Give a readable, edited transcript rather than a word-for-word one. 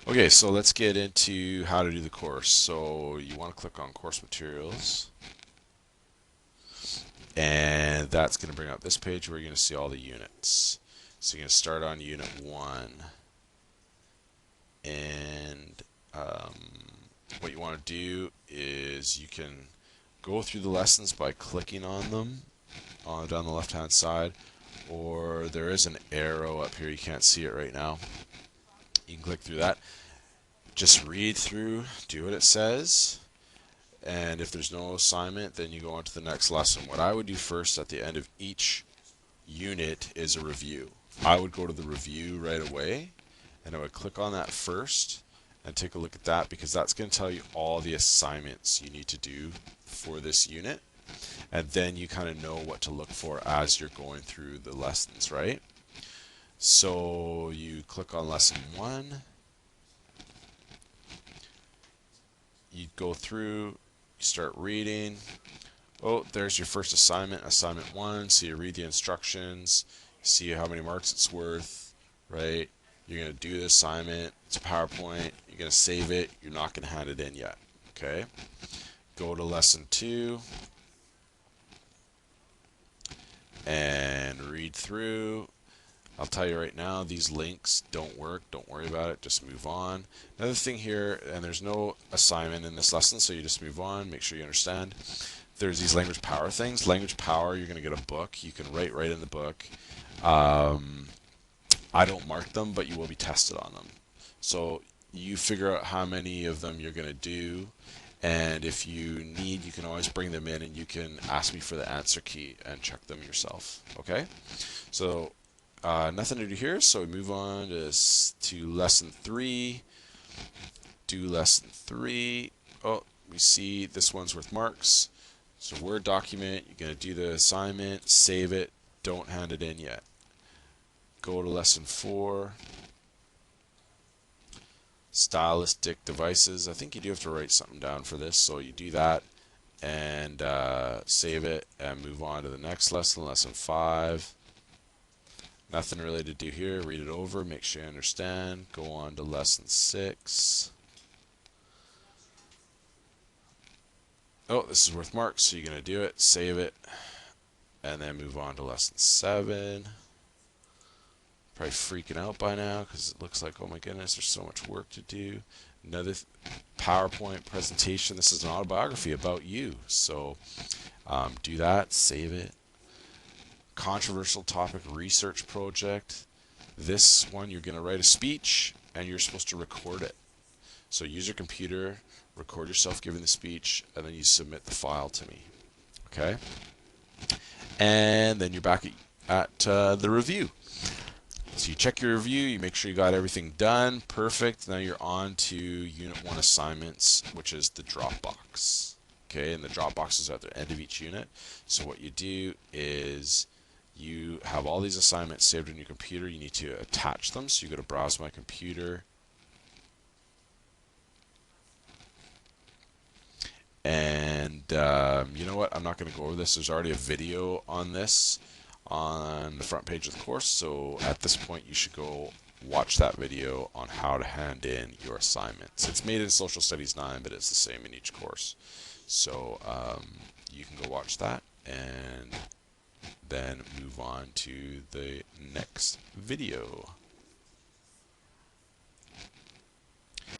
Okay, so let's get into how to do the course. So you want to click on course materials, and that's going to bring up this page where you're going to see all the units. So you're going to start on unit 1, and um, what you want to do is you can go through the lessons by clicking on them down the left hand side, or there is an arrow up here. You can't see it right now. You can click through that. Just read through, do what it says, and if there's no assignment, then you go on to the next lesson. What I would do first at the end of each unit is a review. I would go to the review right away, and I would click on that first and take a look at that, because that's going to tell you all the assignments you need to do for this unit, and then you kind of know what to look for as you're going through the lessons, right? So you click on lesson 1, you go through, you start reading. Oh, there's your first assignment, assignment 1. So you read the instructions, see how many marks it's worth, right? You're going to do the assignment. It's a PowerPoint. You're going to save it. You're not going to hand it in yet, okay? Go to lesson 2 and read through. I'll tell you right now, these links don't work. Don't worry about it. Just move on. Another thing here, and there's no assignment in this lesson, so you just move on. Make sure you understand. There's these language power things. Language power, you're going to get a book. You can write right in the book. I don't mark them, but you will be tested on them. So you figure out how many of them you're going to do. And if you need, you can always bring them in and you can ask me for the answer key and check them yourself. Okay? So nothing to do here, so we move on to lesson 3. Do lesson 3. Oh, we see this one's worth marks. So Word document, you're going to do the assignment, save it, don't hand it in yet. Go to lesson 4. Stylistic devices. I think you do have to write something down for this, so you do that and save it and move on to the next lesson, lesson 5. Nothing really to do here. Read it over, make sure you understand. Go on to lesson 6. Oh, this is worth marks, so you're going to do it, save it, and then move on to lesson 7. Probably freaking out by now because it looks like, oh my goodness, there's so much work to do. Another PowerPoint presentation. This is an autobiography about you, so do that, save it. Controversial topic research project. This one, you're going to write a speech and you're supposed to record it. So use your computer, record yourself giving the speech, and then you submit the file to me. Okay? And then you're back at the review. So you check your review, you make sure you got everything done, perfect. Now you're on to Unit 1 assignments, which is the Dropbox. Okay, and the Dropbox is at the end of each unit. So what you do is you have all these assignments saved on your computer. You need to attach them. So you go to Browse My Computer. And you know what? I'm not going to go over this. There's already a video on this on the front page of the course. So at this point, you should go watch that video on how to hand in your assignments. It's made in Social Studies 9, but it's the same in each course. So you can go watch that and then move on to the next video.